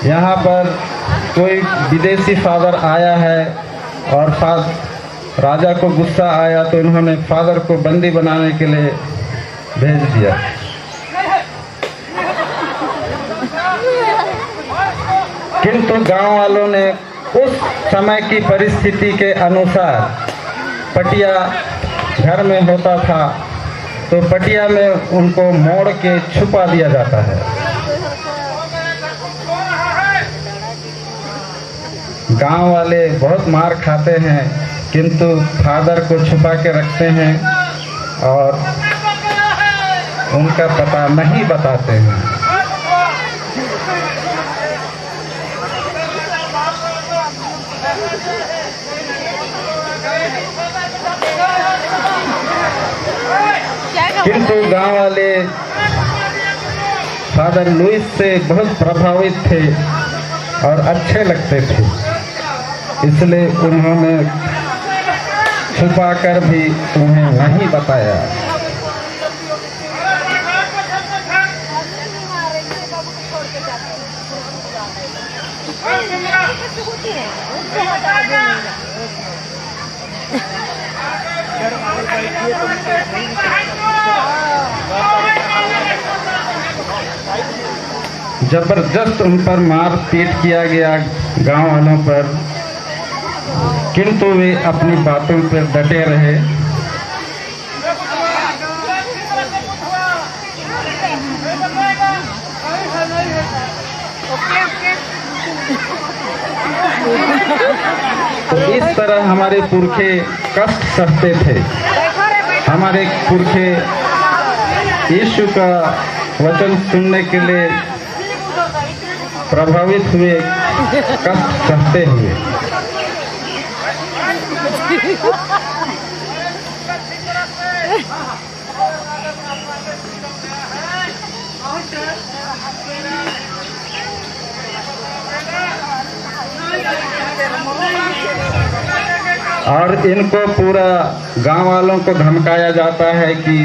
यहाँ पर कोई विदेशी फादर आया है और राजा को गुस्सा आया तो इन्होंने फादर को बंदी बनाने के लिए भेज दिया। किंतु गांव वालों ने उस समय की परिस्थिति के अनुसार पटिया घर में होता था तो पटिया में उनको मोड़ के छुपा दिया जाता है। गांव वाले बहुत मार खाते हैं किंतु फादर को छुपा के रखते हैं और उनका पता नहीं बताते हैं। किंतु गांव वाले फादर लुइस से बहुत प्रभावित थे और अच्छे लगते थे, इसलिए उन्होंने छुपाकर भी उन्हें नहीं बताया। जबरदस्त उन पर मार पीट किया गया गांव वालों पर, किंतु वे अपनी बातों पर डटे रहे। तो इस तरह हमारे पुरखे कष्ट सहते थे। हमारे पुरखे यीशु का वचन सुनने के लिए प्रभावित हुए, कष्ट सहते हुए। और इनको पूरा गांव वालों को धमकाया जाता है कि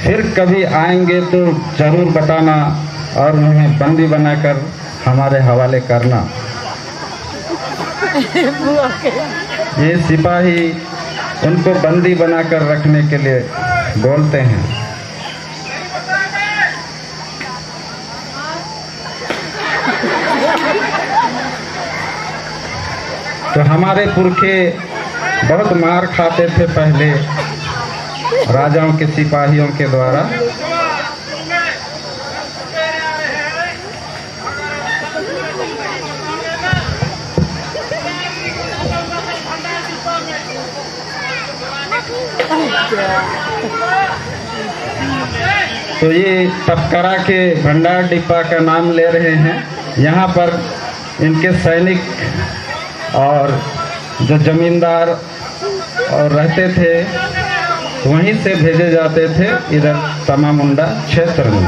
फिर कभी आएंगे तो जरूर बताना और उन्हें बंदी बनाकर हमारे हवाले करना। ये सिपाही उनको बंदी बनाकर रखने के लिए बोलते हैं। तो हमारे पुरखे बहुत मार खाते थे पहले राजाओं के सिपाहियों के द्वारा। तो ये तपकरा के भंडार डिब्बा का नाम ले रहे हैं। यहाँ पर इनके सैनिक और जो जमींदार और रहते थे वहीं से भेजे जाते थे इधर तमामुंडा क्षेत्र में।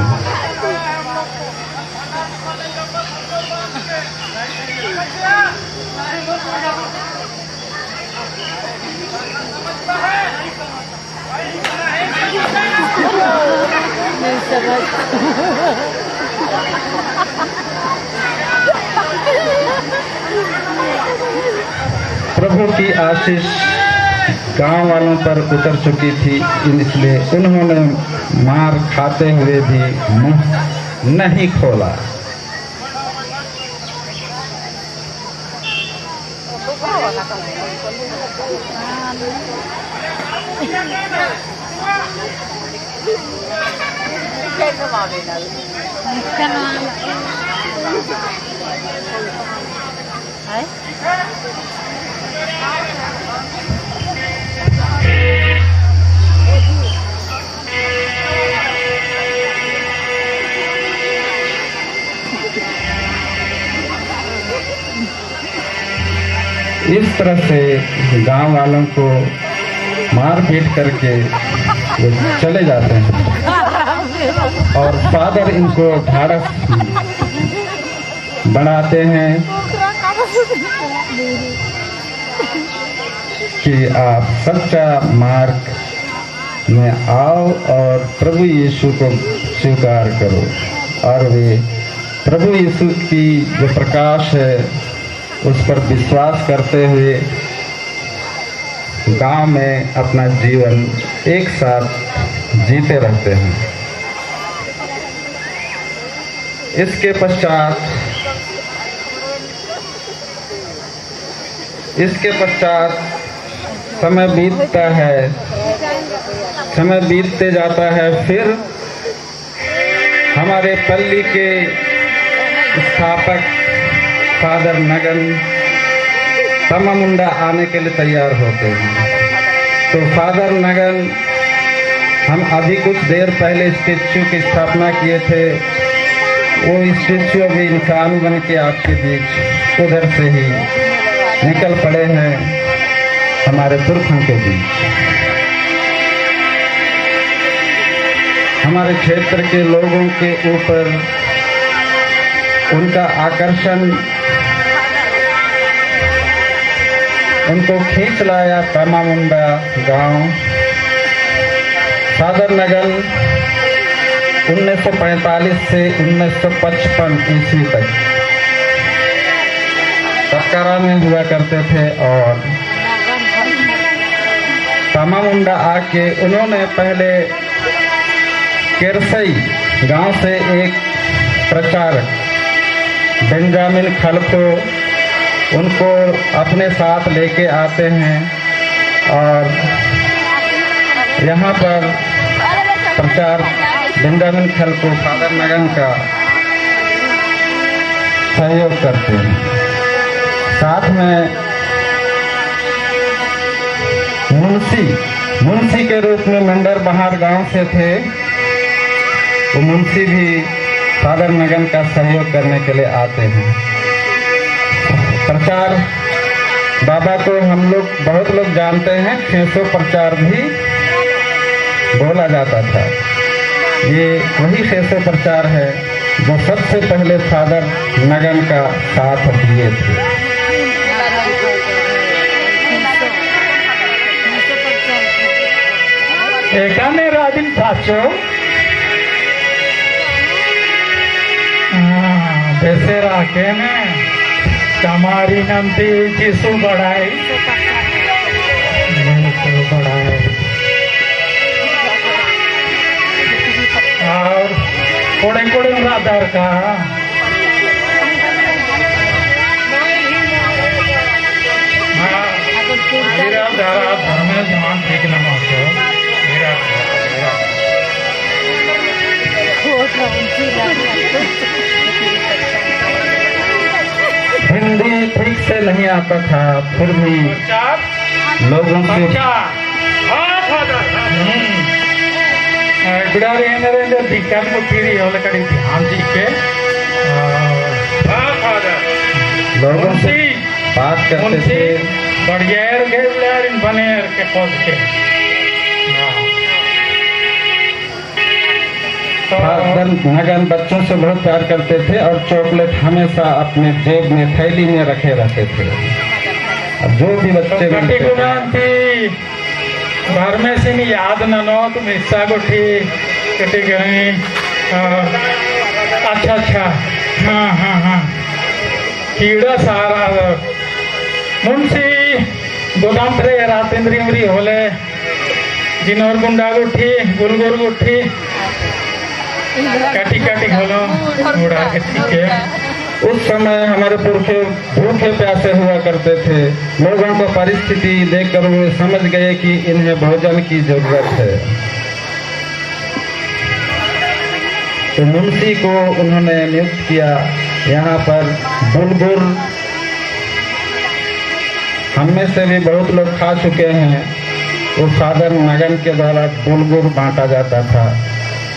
प्रभु की आशीष गांव वालों पर उतर चुकी थी, इसलिए उन्होंने मार खाते हुए भी मुंह नहीं खोला। इस तरह से गांव वालों को मार पीट करके वो चले जाते हैं और फादर इनको ढाढ़स बढ़ाते हैं कि आप सच्चा मार्ग में आओ और प्रभु यीशु को स्वीकार करो। और वे प्रभु यीशु की जो प्रकाश है उस पर विश्वास करते हुए गांव में अपना जीवन एक साथ जीते रहते हैं। इसके पश्चात समय बीतता है, समय बीतते जाता है। फिर हमारे पल्ली के स्थापक फादर नगन तमामुंडा आने के लिए तैयार होते हैं। तो फादर नगन हम अभी कुछ देर पहले स्टैच्यू की स्थापना किए थे, वो स्टैच्यू अभी इंसान बन के आपके बीच उधर से ही निकल पड़े हैं हमारे पुरखों के बीच। हमारे क्षेत्र के लोगों के ऊपर उनका आकर्षण उनको खींच लाया तमामुंडा गांव। फादर नगन 1945 से 1955 ईस्वी तक तपकारा में हुआ करते थे और तमामुंडा आके उन्होंने पहले केरसई गांव से एक प्रचारक बेंजामिन खलको उनको अपने साथ लेके आते हैं और यहाँ पर प्रचार बेंजामिन खलको फादर नगन का सहयोग करते हैं। साथ में मुंशी के रूप में मंडर बहार गांव से थे, वो मुंशी भी फादर नगन का सहयोग करने के लिए आते हैं। प्रचार बाबा को हम लोग बहुत लोग जानते हैं, 600 प्रचार भी बोला जाता था। ये वही 600 प्रचार है जो सबसे पहले फादर नगन का साथ दिए थे। एकाने रादिन पाचो दशहरा के ने कमारी नंती जीसु बढ़ाई और कोड़े कोड़े राधार का मेरा धारा धर्म ध्यान ठीक न मासो हिंदी ठीक से नहीं आता था, फिर भी लोगों से बिड़ारी दिक्कत को फिर कड़ी ध्यान जी के लोगों से बात करते थे। बढ़िया बने के पद के फादर नगन बच्चों से बहुत प्यार करते थे और चॉकलेट हमेशा अपने जेब में थैली में रखे रहते थे। अब जो भी बच्चे घर में से नहीं याद न नो तुम हिस्सा को ठीक कटे गए। अच्छा हाँ कीड़ा सारा मुंशी गोदाम थे रातेंद्री होले जिनोर गुंडा गुठी गुलगुर गुठी काटी खोलो उड़ा के ठीक है। उस समय हमारे पुरखे भूखे प्यासे हुआ करते थे। लोगों को परिस्थिति देखकर वे समझ गए कि इन्हें भोजन की जरूरत है, तो मुंशी को उन्होंने नियुक्त किया। यहाँ पर बुलबुल हम में से भी बहुत लोग खा चुके हैं। वो फादर नगन के द्वारा बुलबुल बांटा जाता था,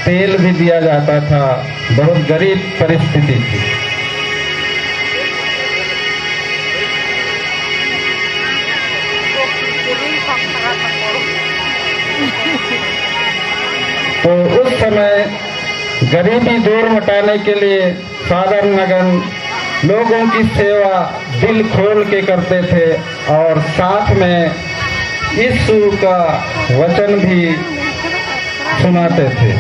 तेल भी दिया जाता था। बहुत गरीब परिस्थिति थी। तो उस समय गरीबी दूर मटाने के लिए फादर नगन लोगों की सेवा दिल खोल के करते थे और साथ में यीशु का वचन भी सुनाते थे।